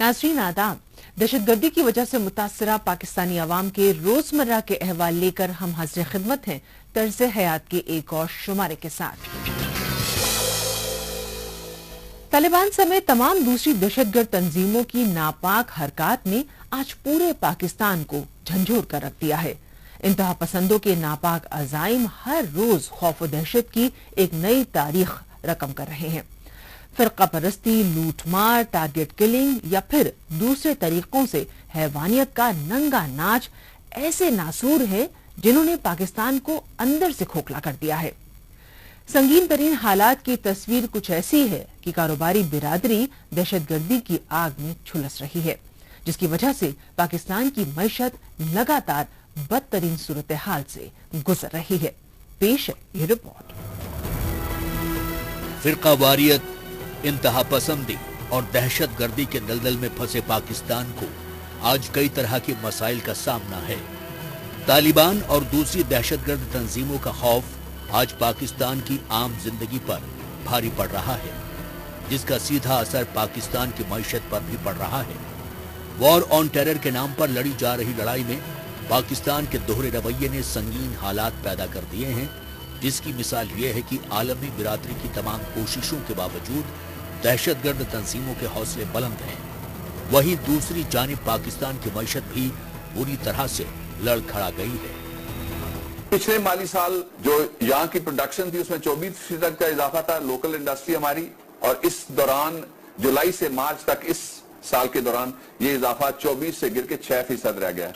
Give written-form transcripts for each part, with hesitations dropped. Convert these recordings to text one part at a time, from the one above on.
नाज़रीन आदाब। दहशतगर्दी की वजह से मुतासरा पाकिस्तानी अवाम के रोजमर्रा के अहवाल लेकर हम हाजिर खिदमत हैं तर्ज हयात के एक और शुमारे के साथ। तालिबान समेत तमाम दूसरी दहशतगर्द तंजीमों की नापाक हरकत ने आज पूरे पाकिस्तान को झंझोर कर रख दिया है। इंतहा पसंदों के नापाक अजाइम हर रोज खौफ व दहशत की एक नई तारीख रकम कर रहे हैं। फिरका परस्ती, लूटमार, टारगेट किलिंग या फिर दूसरे तरीकों से हैवानियत का नंगा नाच ऐसे नासूर है जिन्होंने पाकिस्तान को अंदर से खोखला कर दिया है। संगीन तरीन हालात की तस्वीर कुछ ऐसी है कि कारोबारी बिरादरी दहशतगर्दी की आग में झुलस रही है, जिसकी वजह से पाकिस्तान की मईशत लगातार बदतरीन सूरत हाल से गुजर रही है। पेश है ये रिपोर्ट। फिरका वारियत, इंतहा पसंदी और दहशत गर्दी के दलदल में फंसे पाकिस्तान को आज कई तरह के मसाइल का सामना है। तालिबान और दूसरी दहशतगर्द तंजीमों का खौफ आज पाकिस्तान की आम जिंदगी पर भारी पड़ रहा है, जिसका सीधा असर पाकिस्तान की मईशत पर भी पड़ रहा है। वॉर ऑन टेरर के नाम पर लड़ी जा रही लड़ाई में पाकिस्तान के दोहरे रवैये ने संगीन हालात पैदा कर दिए हैं, जिसकी मिसाल ये है कि आलमी बिरादरी की तमाम कोशिशों के बावजूद दहशतगर्द तंजीमों के हौसले बुलंद हैं। वहीं दूसरी जानिब पाकिस्तान की मईशत भी पूरी तरह से लड़खड़ा गई है। पिछले माली साल जो यहाँ की प्रोडक्शन थी उसमें 24% का इजाफा था, लोकल इंडस्ट्री हमारी, और इस दौरान जुलाई से मार्च तक इस साल के दौरान ये इजाफा 24 से गिर के 6% रह गया।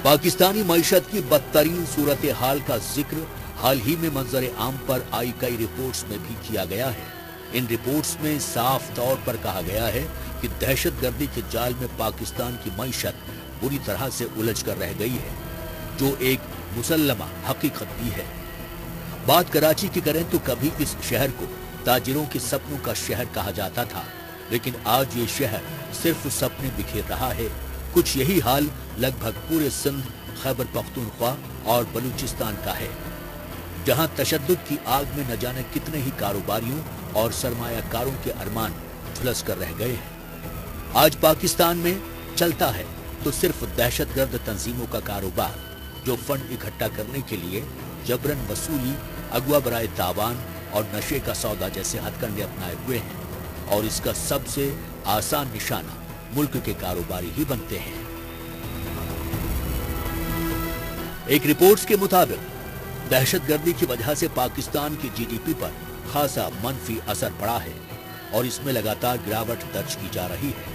पाकिस्तानी मईशत की बदतरीन सूरत हाल का जिक्र हाल ही में मंजर आम पर आई कई रिपोर्ट्स में भी किया गया है। इन रिपोर्ट्स में साफ तौर पर कहा गया है कि दहशतगर्दी के जाल में पाकिस्तान की मईशत बुरी तरह से उलझ कर रह गई है, जो एक मुसल्लमा हकीकत भी है। बात कराची की करें तो कभी इस शहर को ताजिरों के सपनों का शहर कहा जाता था, लेकिन आज ये शहर सिर्फ सपने बिखेर रहा है। कुछ यही हाल लगभग पूरे सिंध, खैबर पख्तूनख्वा और बलूचिस्तान का है, जहां तशद्दुद की आग में न जाने कितने ही कारोबारियों और सरमायाकारों के अरमान झुलस कर रह गए हैं। आज पाकिस्तान में चलता है तो सिर्फ दहशतगर्द तंजीमों का कारोबार, जो फंड इकट्ठा करने के लिए जबरन वसूली, अगवा बराए तावान और नशे का सौदा जैसे हथकंडे अपनाए हुए हैं, और इसका सबसे आसान निशाना मुल्क के कारोबारी ही बनते हैं। एक रिपोर्ट्स के मुताबिक दहशतगर्दी की वजह से पाकिस्तान की जीडीपी पर खासा मनफी असर पड़ा है और इसमें लगातार गिरावट दर्ज की जा रही है।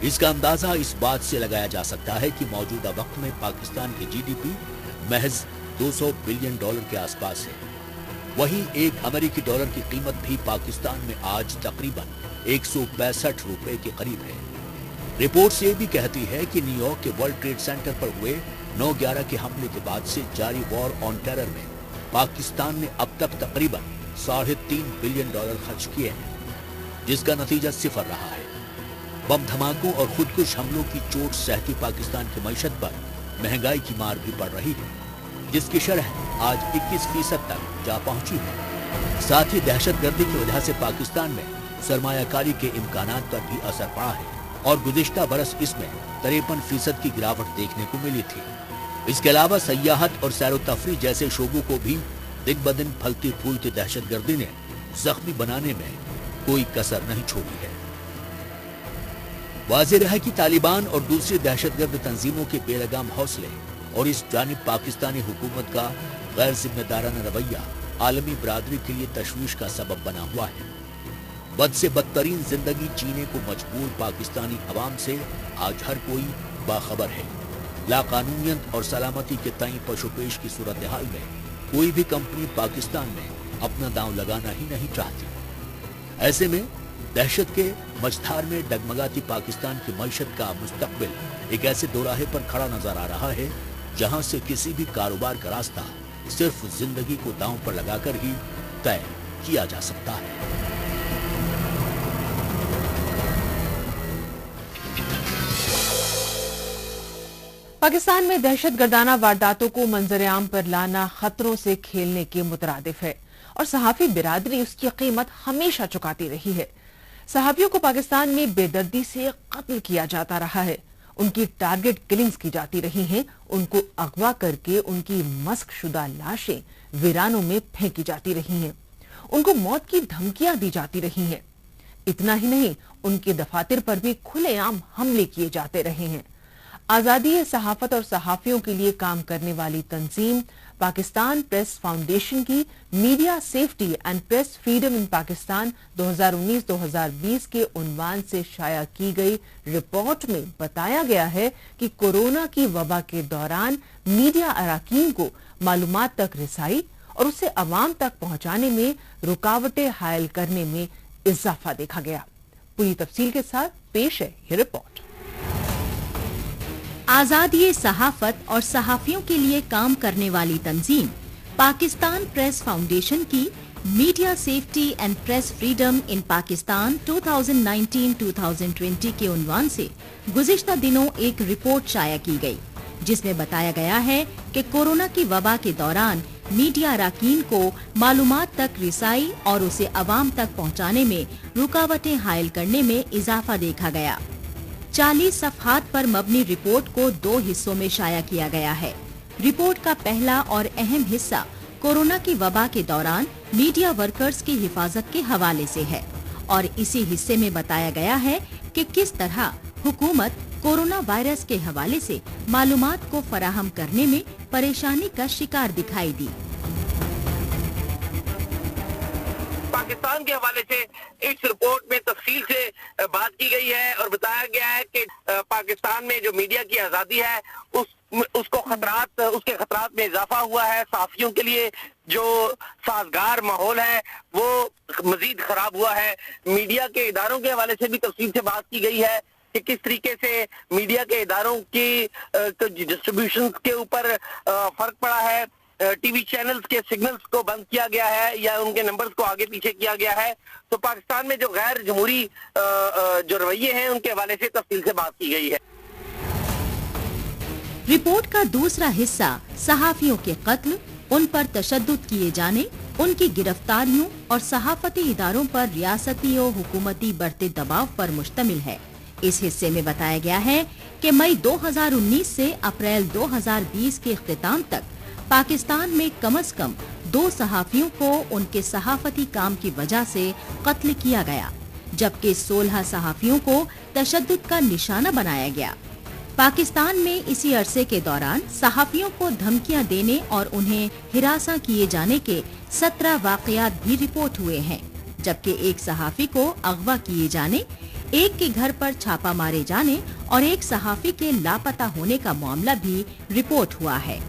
इसका अंदाजा इस बात से लगाया जा सकता है कि मौजूदा वक्त में पाकिस्तान की जीडीपी महज $200 बिलियन के आसपास है। वहीं एक अमेरिकी डॉलर की कीमत भी पाकिस्तान में आज तकरीबन 165 रुपए के करीब है। रिपोर्ट्स ये भी कहती है कि न्यूयॉर्क के वर्ल्ड ट्रेड सेंटर पर हुए 9/11 के हमले के बाद से जारी वॉर ऑन टेरर में पाकिस्तान ने अब तक तकरीबन $3.5 बिलियन खर्च किए हैं, जिसका नतीजा सिफर रहा है। बम धमाकों और खुदकुश हमलों की चोट सहती पाकिस्तान की मईशत पर महंगाई की मार भी पड़ रही है, जिसकी शरह आज 21% तक जा पहुंची है। साथ ही दहशतगर्दी की वजह से पाकिस्तान में सरमायाकारी के इम्कानात पर भी असर पड़ा है और गुज़िश्ता बरस इसमें 53% की गिरावट देखने को मिली थी। इसके अलावा सयाहत और सैर तफरी जैसे शोबों को भी दिन ब दिन फलती फूलती दहशतगर्दी ने जख्मी बनाने में कोई कसर नहीं छोड़ी है। वाज़ेह है कि तालिबान और दूसरी दहशतगर्द तंजीमों के बेलगाम हौसले और इस जानिब पाकिस्तानी हुकूमत का गैर जिम्मेदाराना रवैया आलमी बिरादरी के लिए तशवीश का सबब बना हुआ है। बद से बदतरीन जिंदगी जीने को मजबूर पाकिस्तानी अवाम से आज हर कोई बाखबर है। लाकानूनियत और सलामती के तई पशुपेश की सूरत हाल में कोई भी कंपनी पाकिस्तान में अपना दांव लगाना ही नहीं चाहती। ऐसे में दहशत के मझधार में डगमगाती पाकिस्तान की मईशत का मुस्तकबिल एक ऐसे दोराहे पर खड़ा नजर आ रहा है, जहां से किसी भी कारोबार का रास्ता सिर्फ जिंदगी को दांव पर लगाकर ही तय किया जा सकता है। पाकिस्तान में दहशत गर्दाना वारदातों को मंजर आम पर लाना खतरों से खेलने के मुतरादिफ है और सहाफी बिरादरी उसकी कीमत हमेशा चुकाती रही है। सहाफियों को पाकिस्तान में बेदर्दी से कत्ल किया जाता रहा है। उनकी टारगेट किलिंग्स की जाती रही हैं। उनको अगवा करके उनकी मस्कशुदा लाशें वीरानों में फेंकी जाती रही हैं। उनको मौत की धमकियां दी जाती रही हैं। इतना ही नहीं, उनके दफातर पर भी खुलेआम हमले किए जाते रहे हैं। आजादी सहाफत और सहाफियों के लिए काम करने वाली तंजीम पाकिस्तान प्रेस फाउंडेशन की media safety and press freedom इन पाकिस्तान 2019-2020 के उन्वान से शाया की गई रिपोर्ट में बताया गया है कि कोरोना की वबा के दौरान मीडिया अराकीन को मालूमात तक रिसाई और उसे अवाम तक पहुंचाने में रुकावटें हायल करने में इजाफा देखा गया। पूरी तफसील के साथ पेश है ये रिपोर्ट। आजादी सहाफत और सहाफियों के लिए काम करने वाली तंजीम पाकिस्तान प्रेस फाउंडेशन की media safety and press freedom इन पाकिस्तान 2019-2020 के उन्वान से गुज़िश्ता दिनों एक रिपोर्ट शाया की गई, जिसमें बताया गया है कि कोरोना की वबा के दौरान मीडिया अराकीन को मालूमात तक रिसाई और उसे अवाम तक पहुंचाने में रुकावटें हायल करने में इजाफा देखा गया। 40 सफ़हात पर मबनी रिपोर्ट को 2 हिस्सों में शाया किया गया है। रिपोर्ट का पहला और अहम हिस्सा कोरोना की वबा के दौरान मीडिया वर्कर्स की हिफाजत के हवाले से है और इसी हिस्से में बताया गया है कि किस तरह हुकूमत कोरोना वायरस के हवाले से मालूमात को फराहम करने में परेशानी का शिकार दिखाई दी। पाकिस्तान के हवाले से इस रिपोर्ट में तफसील से बात की गई है और बताया गया है कि पाकिस्तान में जो मीडिया की आज़ादी है उसके खतरात में इजाफा हुआ है। सहाफियों के लिए जो साजगार माहौल है वो मजीद खराब हुआ है। मीडिया के इदारों के हवाले से भी तफसील से बात की गई है कि किस तरीके से मीडिया के इदारों की डिस्ट्रीब्यूशन के ऊपर फर्क पड़ा है। टीवी चैनल्स के सिग्नल्स को बंद किया गया है या उनके नंबर्स को आगे पीछे किया गया है। तो पाकिस्तान में जो गैर जमहूरी जो रवैये हैं उनके हवाले से तफसील से बात की गई है। रिपोर्ट का दूसरा हिस्सा सहाफियों के कत्ल, उन पर तशद्दुद किए जाने, उनकी गिरफ्तारियों और सहाफती इदारों पर रियासती और हुकूमती बढ़ते दबाव पर मुश्तमिल है। इस हिस्से में बताया गया है कि मई 2019 से अप्रैल 2020 के इख्तिताम तक पाकिस्तान में कम से कम 2 सहाफियों को उनके सहाफती काम की वजह से कत्ल किया गया, जबकि 16 सहाफियों को तशद्दुद का निशाना बनाया गया। पाकिस्तान में इसी अरसे के दौरान सहाफियों को धमकियां देने और उन्हें हिरासा किए जाने के 17 वाकयात भी रिपोर्ट हुए हैं, जबकि एक सहाफी को अगवा किए जाने, एक के घर पर छापा मारे जाने और एक सहाफी के लापता होने का मामला भी रिपोर्ट हुआ है।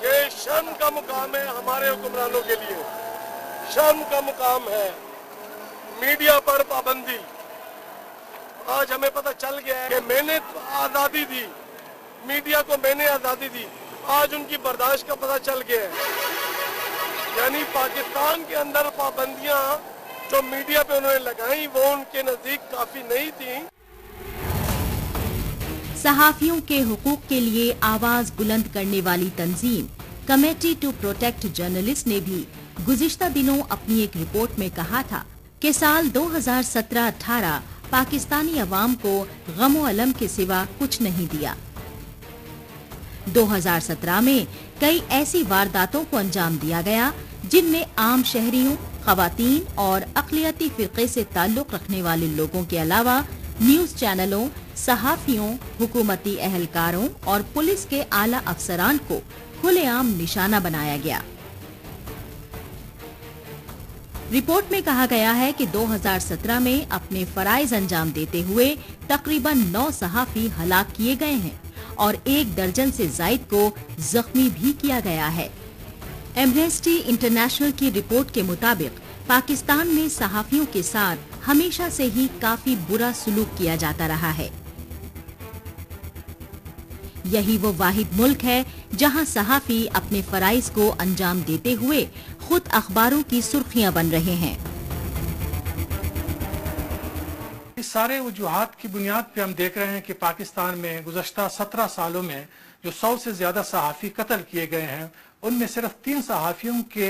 ये शर्म का मुकाम है हमारे हुक्मरानों के लिए, शर्म का मुकाम है। मीडिया पर पाबंदी, आज हमें पता चल गया है कि मैंने आजादी दी, मीडिया को मैंने आजादी दी, आज उनकी बर्दाश्त का पता चल गया है। यानी पाकिस्तान के अंदर पाबंदियां जो मीडिया पे उन्होंने लगाई वो उनके नजदीक काफी नहीं थी। सहाफियों के हुकूक के लिए आवाज बुलंद करने वाली तंजीम कमेटी टू प्रोटेक्ट जर्नलिस्ट ने भी गुज़िश्ता दिनों अपनी एक रिपोर्ट में कहा था कि साल 2017-18 पाकिस्तानी अवाम को गम व अलम के सिवा कुछ नहीं दिया। 2017 में कई ऐसी वारदातों को अंजाम दिया गया जिनमें आम शहरियों, खवातीन और अक़लियती फ़िरक़े से ताल्लुक़ रखने वाले लोगों के अलावा न्यूज़ चैनलों, सहाफियों, हुकूमती अहलकारों और पुलिस के आला अफसरान को खुलेआम निशाना बनाया गया। रिपोर्ट में कहा गया है कि 2017 में अपने फराइज अंजाम देते हुए तकरीबन 9 सहाफी हलाक किए गए हैं और 1 दर्जन से जायद को जख्मी भी किया गया है। एमनेस्टी इंटरनेशनल की रिपोर्ट के मुताबिक पाकिस्तान में सहाफियों के साथ हमेशा से ही काफी बुरा सुलूक किया जाता रहा है। यही वो वाहिद मुल्क है जहां सहाफी अपने फराइज को अंजाम देते हुए खुद अखबारों की सुर्खियां बन रहे हैं। इस सारे वजूहात की बुनियाद पे हम देख रहे हैं कि पाकिस्तान में गुज़श्ता 17 सालों में जो 100 से ज्यादा सहाफ़ी कत्ल किए गए हैं उनमें सिर्फ 3 सहाफ़ियों के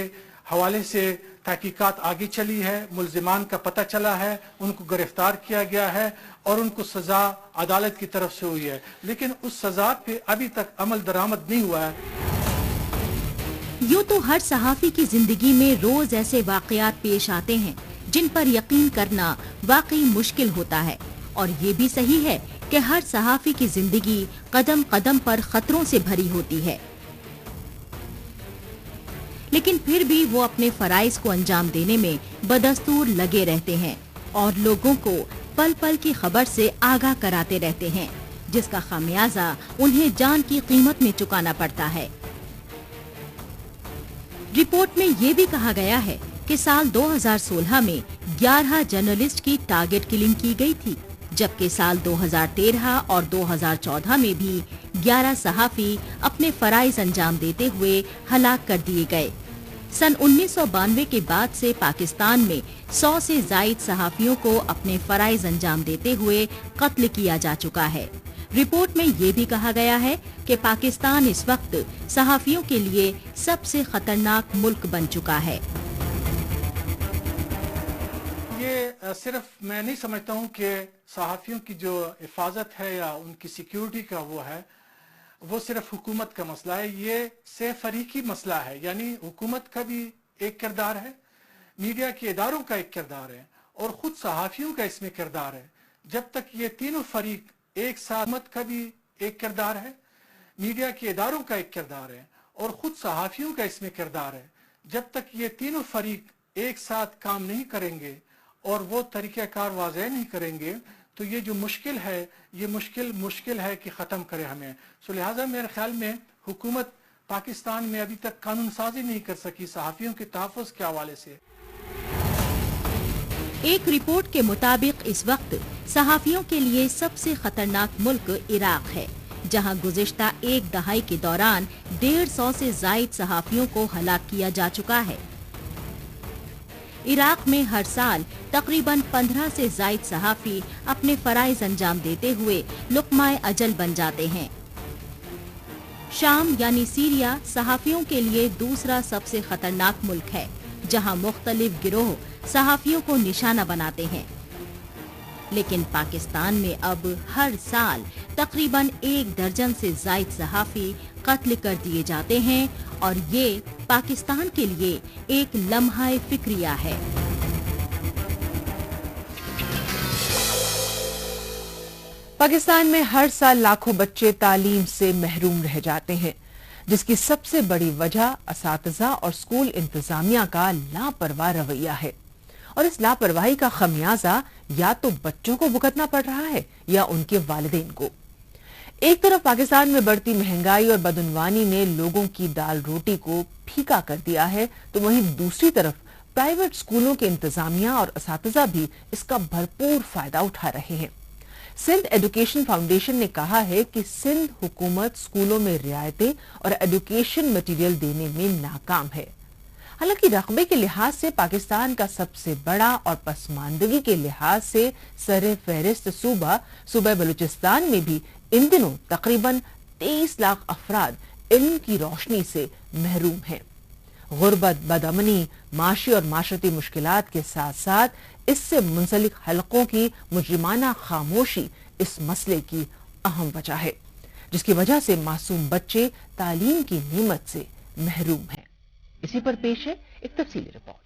हवाले से तहकीकात आगे चली है, मुल्जिमान का पता चला है, उनको गिरफ्तार किया गया है और उनको सज़ा अदालत की तरफ से हुई है, लेकिन उस सज़ा पे अभी तक अमल दरामद नहीं हुआ है। यूं तो हर सहाफ़ी की जिंदगी में रोज ऐसे वाक़यात पेश आते हैं जिन पर यकीन करना वाकई मुश्किल होता है, और ये भी सही है कि हर सहाफ़ी की जिंदगी कदम कदम पर खतरों से भरी होती है, लेकिन फिर भी वो अपने फराइज को अंजाम देने में बदस्तूर लगे रहते हैं और लोगों को पल पल की खबर से आगाह कराते रहते हैं, जिसका खामियाजा उन्हें जान की कीमत में चुकाना पड़ता है। रिपोर्ट में ये भी कहा गया है कि साल 2016 में 11 जर्नलिस्ट की टारगेट किलिंग की गई थी, जबकि साल 2013 और 2014 में भी 11 सहाफ़ी अपने फराइज अंजाम देते हुए हलाक कर दिए गए। सन 1992 के बाद से पाकिस्तान में 100 से जायद सहाफ़ियों को अपने फराइज अंजाम देते हुए कत्ल किया जा चुका है। रिपोर्ट में ये भी कहा गया है कि पाकिस्तान इस वक्त सहाफ़ियों के लिए सबसे खतरनाक मुल्क बन चुका है। ये सिर्फ मैं नहीं समझता हूँ कि सहाफ़ियों की जो हिफाजत है या उनकी सिक्योरिटी का वो सिर्फ हुकूमत का मसला है, ये से फरीकी मसला है, यानी हुकूमत का भी एक किरदार है, मीडिया के इदारों का एक किरदार है और खुद सहाफ़ियों का इसमें किरदार है। जब तक ये तीनों फरीक एक साथ, हुकूमत का भी एक किरदार है, मीडिया के इदारों का एक किरदार है और खुद सहाफ़ियों का इसमें किरदार है, जब तक ये तीनों फरीक एक साथ काम नहीं करेंगे और वो तरीक़ाकार वाज़ेह नहीं करेंगे, तो ये जो मुश्किल है, ये मुश्किल है कि ख़त्म करे हमें। सो लिहाजा मेरे ख्याल में हुकूमत पाकिस्तान में अभी तक कानून साजी नहीं कर सकी सहाफ़ियों के तहफ़्फ़ुज़ के हवाले से। एक रिपोर्ट के मुताबिक इस वक्त सहाफ़ियों के लिए सबसे खतरनाक मुल्क इराक है, जहां गुज़िश्ता एक दहाई के दौरान 150 से जायद सहाफ़ियों को हलाक किया जा चुका है। इराक में हर साल तकरीबन 15 से जायद सहाफ़ी अपने फराइज अंजाम देते हुए लुक़माए अजल बन जाते हैं। शाम यानी सीरिया सहाफ़ियों के लिए दूसरा सबसे खतरनाक मुल्क है, जहां मुख्तलिफ गिरोह सहाफ़ियों को निशाना बनाते हैं। लेकिन पाकिस्तान में अब हर साल तकरीबन 1 दर्जन से जायद सहाफ़ी कत्ल कर दिए जाते हैं और ये पाकिस्तान के लिए एक लम्हा फिक्रिया है। पाकिस्तान में हर साल लाखों बच्चे तालीम से महरूम रह जाते हैं, जिसकी सबसे बड़ी वजह असातिज़ा और स्कूल इंतजामिया का लापरवाह रवैया है, और इस लापरवाही का खमियाजा या तो बच्चों को भुगतना पड़ रहा है या उनके वालिदैन को। एक तरफ पाकिस्तान में बढ़ती महंगाई और बदउनवानी ने लोगों की दाल रोटी को फीका कर दिया है, तो वहीं दूसरी तरफ प्राइवेट स्कूलों के इंतजामिया और असातिज़ा भी इसका भरपूर फायदा उठा रहे हैं। सिंध एजुकेशन फाउंडेशन ने कहा है कि सिंध हुकूमत स्कूलों में रियायतें और एजुकेशन मटीरियल देने में नाकाम है। हालांकि रकबे के लिहाज से पाकिस्तान का सबसे बड़ा और पसमानदगी के लिहाज से सरे फहरिस्त सूबा बलूचिस्तान में भी इन दिनों तकरीबन 23 लाख अफराद इल्म की रोशनी से महरूम हैं। गुर्बत, बदअमनी, माशी और माशरती मुश्किलात के साथ साथ इससे मुंसलिक हलकों की मुजरिमाना खामोशी इस मसले की अहम वजह है, जिसकी वजह से मासूम बच्चे तालीम की नेमत से महरूम हैं। इसी पर पेश है एक तफसीली रिपोर्ट।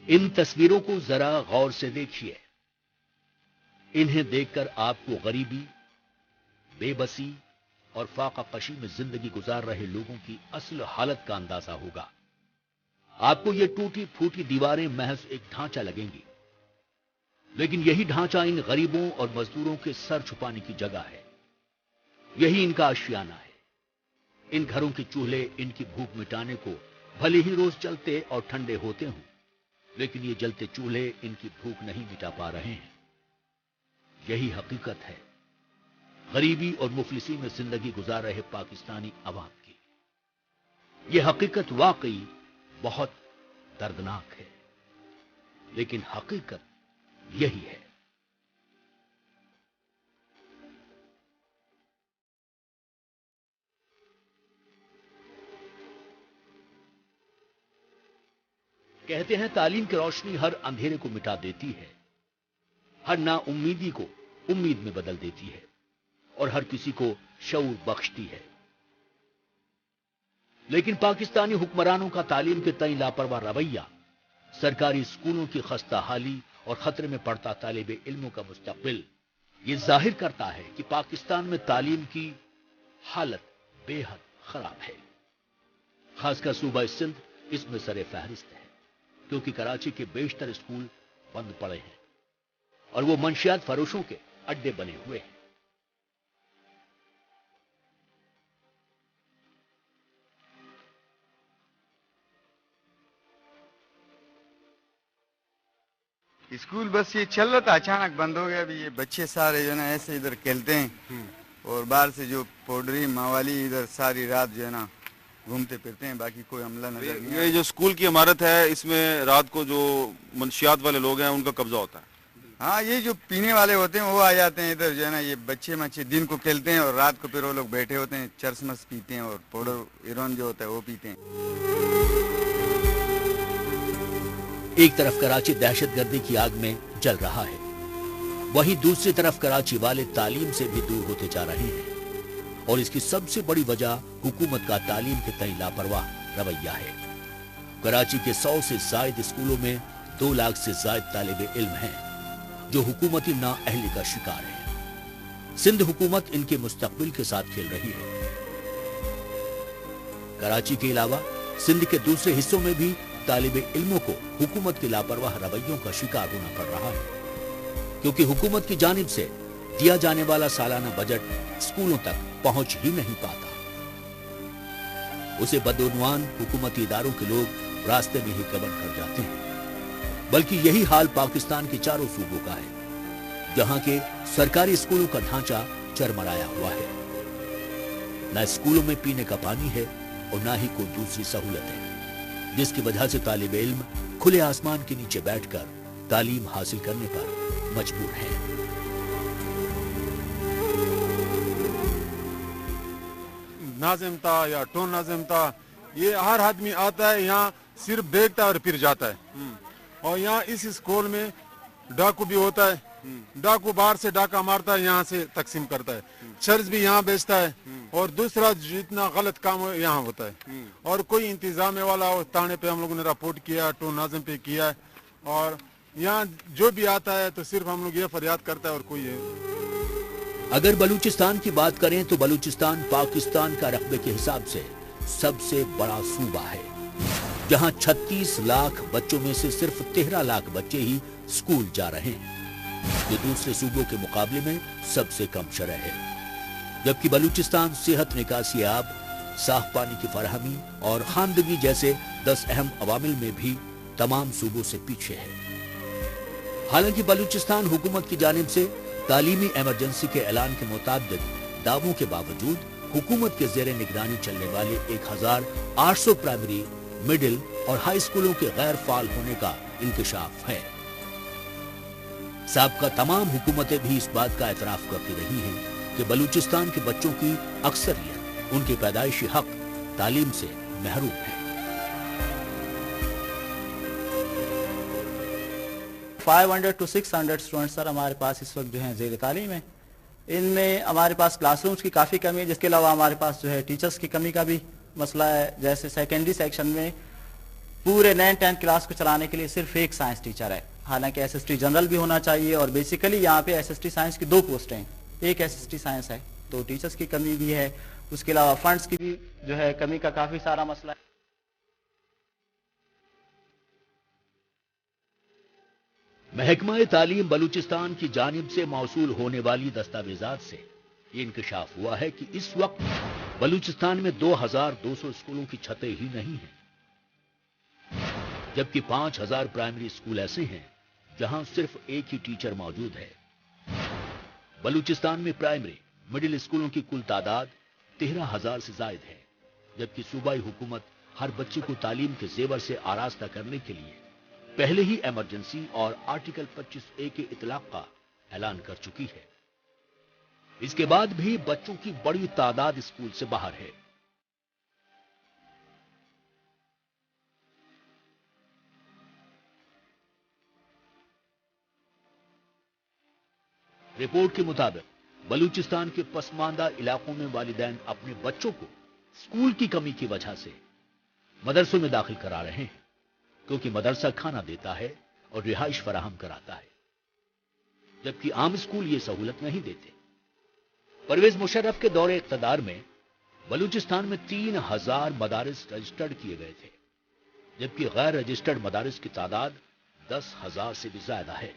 इन तस्वीरों को जरा गौर से देखिए। इन्हें देखकर आपको गरीबी, बेबसी और फाका कशी में जिंदगी गुजार रहे लोगों की असल हालत का अंदाजा होगा। आपको ये टूटी फूटी दीवारें महज एक ढांचा लगेंगी, लेकिन यही ढांचा इन गरीबों और मजदूरों के सर छुपाने की जगह है। यही इनका आशियाना है। इन घरों के चूल्हे इनकी भूख मिटाने को भले ही रोज जलते और ठंडे होते हों, लेकिन ये जलते चूल्हे इनकी भूख नहीं मिटा पा रहे हैं। यही हकीकत है गरीबी और मुफलिसी में जिंदगी गुजार रहे पाकिस्तानी अवाम की। यह हकीकत वाकई बहुत दर्दनाक है, लेकिन हकीकत यही है। कहते हैं तालीम की रोशनी हर अंधेरे को मिटा देती है, हर नाउम्मीदी को उम्मीद में बदल देती है और हर किसी को शऊर बख्शती है। लेकिन पाकिस्तानी हुक्मरानों का तालीम के तय लापरवाह रवैया, सरकारी स्कूलों की खस्ता हाली और खतरे में पड़ता तालिब इल्मों का मुस्तकबिल ये जाहिर करता है कि पाकिस्तान में तालीम की हालत बेहद खराब है। खासकर सूबा सिंध इसमें सरे फहरिस्त है, क्योंकि कराची के बेशतर स्कूल बंद पड़े हैं और वो मंशियात फरोशों के अड्डे बने हुए हैं। स्कूल बस ये चल रहा था, अचानक बंद हो गया। अभी ये बच्चे सारे जो है ना ऐसे इधर खेलते हैं और बाहर से जो पोडरी मावाली इधर सारी रात जो है ना घूमते फिरते हैं, बाकी कोई हमला नजर नहीं। ये जो स्कूल की इमारत है इसमें रात को जो मंशियात वाले लोग हैं उनका कब्जा होता है। हाँ, ये जो पीने वाले होते हैं वो आ जाते हैं इधर जो है ना, ये बच्चे दिन को खेलते हैं और रात को फिर वो लोग बैठे होते हैं, चरसमस पीते हैं और पाउडर इरोन जो होता है वो पीते हैं। एक तरफ कराची दहशतगर्दी की आग में जल रहा है, वहीं दूसरी तरफ कराची वाले तालीम से भी दूर होते जा रहे हैं और इसकी सबसे बड़ी वजह हुकूमत का तालीम के तय लापरवाह रवैया है। कराची के 100 से जायद स्कूलों में 2 लाख से जायद तालिब इल्म हैं जो हुकूमती नाअहली का शिकार है। सिंध हुकूमत इनके मुस्तकबिल के साथ खेल रही है। कराची के अलावा सिंध के दूसरे हिस्सों में भी तालिब इल्मों को हुकूमत के लापरवाह रवैयों का शिकार होना पड़ रहा है, क्योंकि हुकूमत की जानिब से दिया जाने वाला सालाना बजट स्कूलों तक पहुंच ही नहीं पाता। उसे बदउनवान हुकूमती इदारों के लोग रास्ते में ही कबर कर जाते हैं। बल्कि यही हाल पाकिस्तान के चारों सूबों का है, जहां के सरकारी स्कूलों का ढांचा चरमराया हुआ है। न स्कूलों में पीने का पानी है और न ही कोई दूसरी सहूलत है, जिसकी वजह से तालिब इल्म खुले आसमान के नीचे बैठकर तालीम हासिल करने पर मजबूर हैं। नाज़िम था या टोन नाज़िम था, ये हर आदमी आता है यहाँ सिर्फ देखता है और फिर जाता है। और यहाँ इस स्कूल में डाकू भी होता है, डाकू बाहर से डाका मारता है, यहाँ से तकसीम करता है, चर्च भी यहाँ बेचता है और दूसरा जितना गलत काम यहाँ होता है। और कोई इंतजाम वाला और थाने पे हम लोगों ने रिपोर्ट किया, टोन नाज़िम पे किया है और यहाँ जो भी आता है तो सिर्फ हम लोग ये फरियाद करता है और कोई है। अगर बलूचिस्तान की बात करें तो बलूचिस्तान पाकिस्तान का रकबे के हिसाब से सबसे बड़ा सूबा है, जहां 36 लाख बच्चों में से सिर्फ 13 लाख बच्चे ही स्कूल जा रहे हैं, जो दूसरे सूबों के मुकाबले में सबसे कम शरह है। जबकि बलूचिस्तान सेहत, निकासी आब, साफ पानी की फराहमी और खानदगी जैसे 10 अहम अवामिल में भी तमाम सूबों से पीछे है। हालांकि बलूचिस्तान हुकूमत की जानिब से तालीमी इमरजेंसी के ऐलान के मुताबिक दावों के बावजूद हुकूमत के जेर निगरानी चलने वाले 1800 प्राइमरी, मिडिल और हाई स्कूलों के गैर फाल होने का इंकशाफ है। साबका तमाम हुकूमतें भी इस बात का एतराफ करती रही हैं कि बलूचिस्तान के बच्चों की अक्सरियत उनके पैदाइशी हक तालीम से महरूम है। 500 to 600 स्टूडेंट्स सर हमारे पास इस वक्त जो है जेर तालीम है। इनमें हमारे पास क्लासरूम्स की काफ़ी कमी है, जिसके अलावा हमारे पास जो है टीचर्स की कमी का भी मसला है। जैसे सेकेंडरी सेक्शन में पूरे 9-10 क्लास को चलाने के लिए सिर्फ एक साइंस टीचर है, हालांकि एसएसटी जनरल भी होना चाहिए और बेसिकली यहाँ पे एसएसटी साइंस की 2 पोस्टें हैं, एक एसएसटी साइंस है, तो टीचर्स की कमी भी है। उसके अलावा फंड्स की भी जो है कमी का काफ़ी सारा मसला है। महकमा तालीम बलूचिस्तान की जानिब से मौसूल होने वाली दस्तावेजात से ये इंकशाफ हुआ है कि इस वक्त बलूचिस्तान में 2200 स्कूलों की छतें ही नहीं हैं, जबकि 5000 प्राइमरी स्कूल ऐसे हैं जहां सिर्फ एक ही टीचर मौजूद है। बलूचिस्तान में प्राइमरी, मिडिल स्कूलों की कुल तादाद 13000 से जायद है, जबकि सूबाई हुकूमत हर बच्चे को तालीम के जेवर से आरास्ता करने के लिए पहले ही इमरजेंसी और आर्टिकल 25A के इतलाक का ऐलान कर चुकी है। इसके बाद भी बच्चों की बड़ी तादाद स्कूल से बाहर है। रिपोर्ट के मुताबिक बलूचिस्तान के पसमानदा इलाकों में वालिदैन अपने बच्चों को स्कूल की कमी की वजह से मदरसों में दाखिल करा रहे हैं, क्योंकि मदरसा खाना देता है और रिहाइश फराहम कराता है, जबकि आम स्कूल ये सहूलत नहीं देते। परवेज मुशर्रफ के दौरे इक़्तिदार में बलूचिस्तान में 3000 मदारिस रजिस्टर्ड किए गए थे, जबकि गैर रजिस्टर्ड मदारिस की तादाद 10,000 से भी ज्यादा है।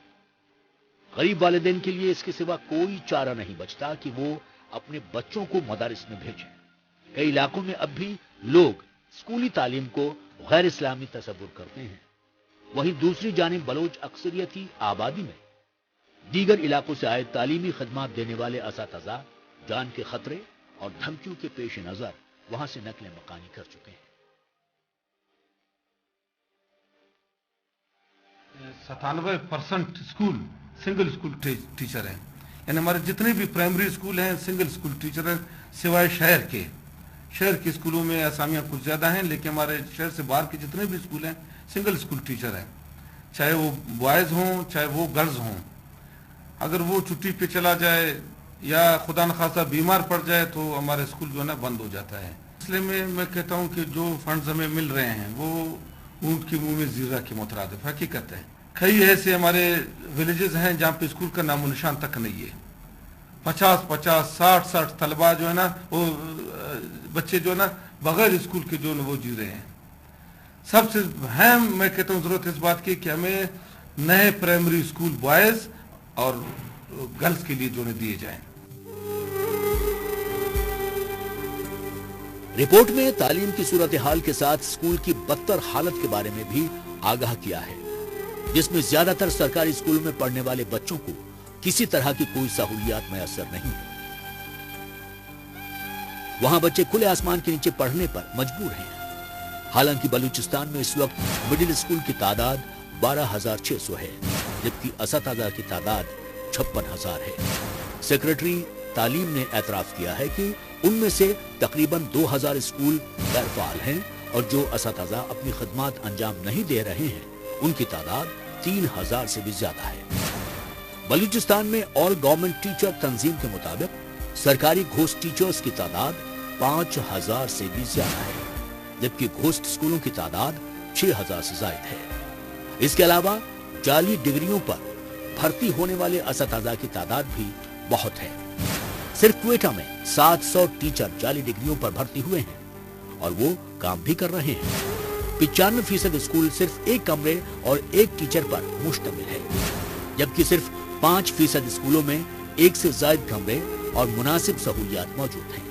गरीब वालिदैन के लिए इसके सिवा कोई चारा नहीं बचता कि वो अपने बच्चों को मदारिस में भेजें। कई इलाकों में अब भी लोग स्कूली तालीम को गैर इस्लामी तसव्वुर करते हैं। वहीं दूसरी जानिब बलोच अक्सरियती आबादी में दीगर इलाकों से आए तालीमी खदमात देने वाले असातिज़ा जान के खतरे और धमकियों के पेश नजर वहां से नकले मकानी कर चुके हैं। 97% स्कूल सिंगल स्कूल टीचर हैं, यानी हमारे जितने भी प्राइमरी स्कूल हैं सिंगल स्कूल टीचर हैं, सिवाय शहर के स्कूलों में असामियाँ कुछ ज़्यादा हैं, लेकिन हमारे शहर से बाहर के जितने भी स्कूल हैं सिंगल स्कूल टीचर हैं, चाहे वो बॉयज़ हों चाहे वो गर्ल्स हों। अगर वो छुट्टी पे चला जाए या खुदा न खासा बीमार पड़ जाए तो हमारे स्कूल जो है ना बंद हो जाता है। इसलिए मैं कहता हूँ कि जो फंड्स हमें मिल रहे हैं वो ऊँट की मुँह में जीरा के मुतरादिफ हकीकत है। कई ऐसे हमारे विलेजेस हैं जहाँ पे स्कूल का नामो निशान तक नहीं है। 50-50, 60-60 तलबा जो है ना वो बच्चे जो है ना बगैर स्कूल के जो है वो जी रहे हैं। सबसे अहम मैं कहता हूँ जरूरत इस बात की कि हमें नए प्राइमरी स्कूल बॉयज और गर्ल्स के लिए जो है दिए जाएं। रिपोर्ट में तालीम की सूरत हाल के साथ स्कूल की बदतर हालत के बारे में भी आगाह किया है, जिसमें ज्यादातर सरकारी स्कूलों में पढ़ने वाले बच्चों को किसी तरह की कोई सहूलियात मैसर नहीं है। वहां बच्चे खुले आसमान के नीचे पढ़ने पर मजबूर हैं। हालांकि बलूचिस्तान में इस वक्त मिडिल स्कूल की तादाद 12,600 है, जबकि असातिज़ा की तादाद 56,000 है। सेक्रेटरी तालीम ने एतराफ किया है कि उनमें से तकरीबन 2,000 स्कूल गैर फाल हैं और जो असातिज़ा अपनी खदमात अंजाम नहीं दे रहे हैं उनकी तादाद 3,000 से भी ज्यादा है। बलूचिस्तान में ऑल गवर्नमेंट टीचर तंजीम के मुताबिक सरकारी घोस्ट टीचर्स की तादाद 5,000 से भी ज्यादा है, जबकि घोस्ट स्कूलों की तादाद 6,000 से ज्यादा है। इसके अलावा जाली डिग्रियों पर भर्ती होने वाले असातिज़ा की तादाद भी बहुत है। सिर्फ क्वेटा में 700 टीचर जाली डिग्रियों पर भर्ती हुए हैं और वो काम भी कर रहे हैं। 95% स्कूल सिर्फ एक कमरे और एक टीचर पर मुश्तमिल है, जबकि सिर्फ 5% स्कूलों में एक से ज्यादा कमरे और मुनासिब सहूलियात मौजूद हैं।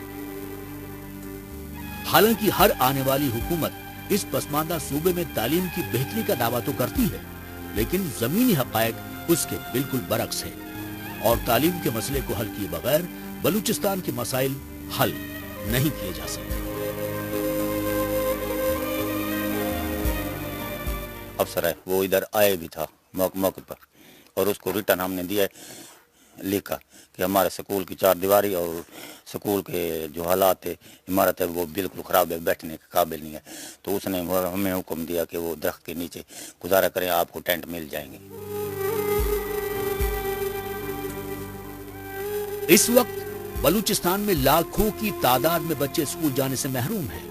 हालांकि हर आने वाली हुकूमत इस पसमानदा सूबे में तालीम की बेहतरी का दावा तो करती है, लेकिन जमीनी हकायक उसके बिल्कुल बरक्स है और तालीम के मसले को हल किए बगैर बलूचिस्तान के मसाइल हल नहीं किए जा सकते। अफसर है वो इधर आए भी था मौके पर और उसको रिटर्न हमने दिया लिखा कि हमारे स्कूल की चार दीवारी और स्कूल के जो हालात है इमारत है वो बिल्कुल ख़राब है, बैठने के काबिल नहीं है। तो उसने हमें हुक्म दिया कि वो दरख्त के नीचे गुजारा करें, आपको टेंट मिल जाएंगे। इस वक्त बलूचिस्तान में लाखों की तादाद में बच्चे स्कूल जाने से महरूम हैं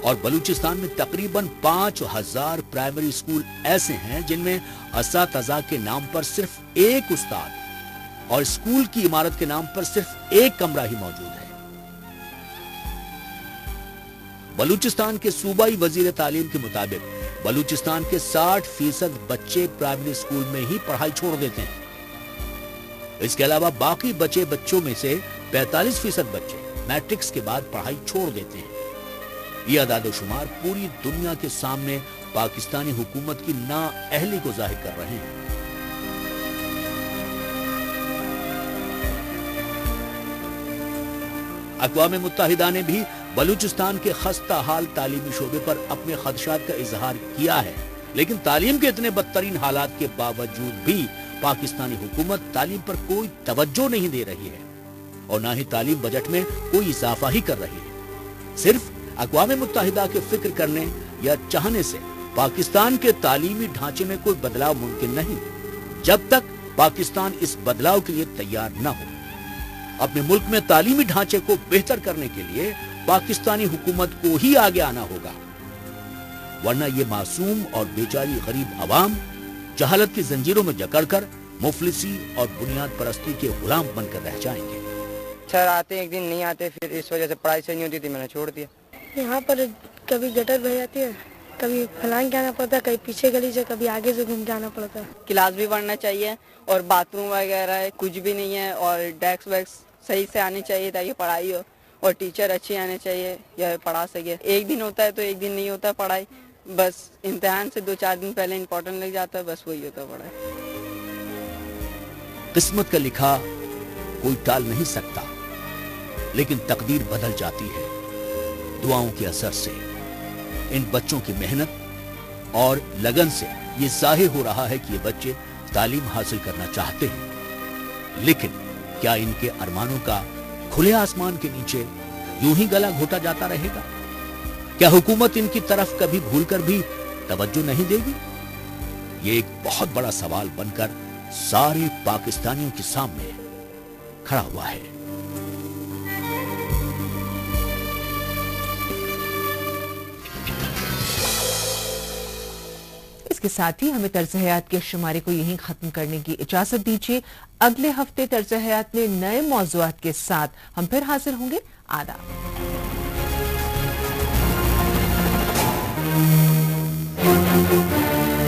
और बलूचिस्तान में तकरीबन 5,000 प्राइमरी स्कूल ऐसे हैं जिनमें असातिज़ा के नाम पर सिर्फ एक उस्ताद और स्कूल की इमारत के नाम पर सिर्फ एक कमरा ही मौजूद है। बलूचिस्तान के सूबाई वजीर तालीम के मुताबिक बलूचिस्तान के 60% बच्चे प्राइमरी स्कूल में ही पढ़ाई छोड़ देते हैं। इसके अलावा बाकी बचे बच्चों में से 45% बच्चे मैट्रिक्स के बाद पढ़ाई छोड़ देते हैं। ये अदाद-ओ-शुमार पूरी दुनिया के सामने पाकिस्तानी हुकूमत की नाअहली को जाहिर कर रहे हैं। अक़वाम मुत्तहिदा ने भी बलूचिस्तान के खस्ता हाल तालीमी शोबे पर अपने खदशात का इजहार किया है, लेकिन तालीम के इतने बदतरीन हालात के बावजूद भी पाकिस्तानी हुकूमत तालीम पर कोई तवज्जो नहीं दे रही है और ना ही तालीम बजट में कोई इजाफा ही कर रही है। सिर्फ अक़वाम मुत्तहिदा के फिक्र करने या चाहने से पाकिस्तान के तालीमी ढांचे में कोई बदलाव मुमकिन नहीं, जब तक पाकिस्तान इस बदलाव के लिए तैयार न हो। अपने मुल्क में तालीमी ढांचे को बेहतर करने के लिए पाकिस्तानी हुकूमत को ही आगे आना होगा, वरना ये मासूम और बेचारी गरीब अवाम जहालत की जंजीरों में जकड़कर मुफलिसी और बुनियाद परस्ती के गुलाम बनकर रह जाएंगे। सर आते एक दिन नहीं आते, फिर इस वजह से पढ़ाई सही नहीं होती थी, मैंने छोड़ दिया। यहाँ पर कभी गटर बह जाती है, कभी फलांग के आना पड़ता है, कभी पीछे गली से, कभी आगे से घूम के आना पड़ता है। क्लास भी पढ़ना चाहिए और बाथरूम वगैरह है कुछ भी नहीं है, और डेस्क वैक्स सही से आनी चाहिए ताकि पढ़ाई हो, और टीचर अच्छे आने चाहिए या पढ़ा सके। एक दिन होता है तो एक दिन नहीं होता पढ़ाई, बस इम्तिहान से 2-4 दिन पहले इम्पोर्टेंट लग जाता है, बस वही होता है पढ़ाई। किस्मत का लिखा कोई टाल नहीं सकता, लेकिन तकदीर बदल जाती है दुआओं के असर से। इन बच्चों की मेहनत और लगन से ये जाहिर हो रहा है कि ये बच्चे तालीम हासिल करना चाहते हैं, लेकिन क्या इनके अरमानों का खुले आसमान के नीचे यूं ही गला घोटा जाता रहेगा? क्या हुकूमत इनकी तरफ कभी भूलकर भी तवज्जो नहीं देगी? ये एक बहुत बड़ा सवाल बनकर सारे पाकिस्तानियों के सामने खड़ा हुआ है। इसके साथ ही हमें तर्ज हयात के शुमारे को यहीं खत्म करने की इजाजत दीजिए। अगले हफ्ते तर्ज हयात में नए मौज़ूआत के साथ हम फिर हाजिर होंगे। आदाब।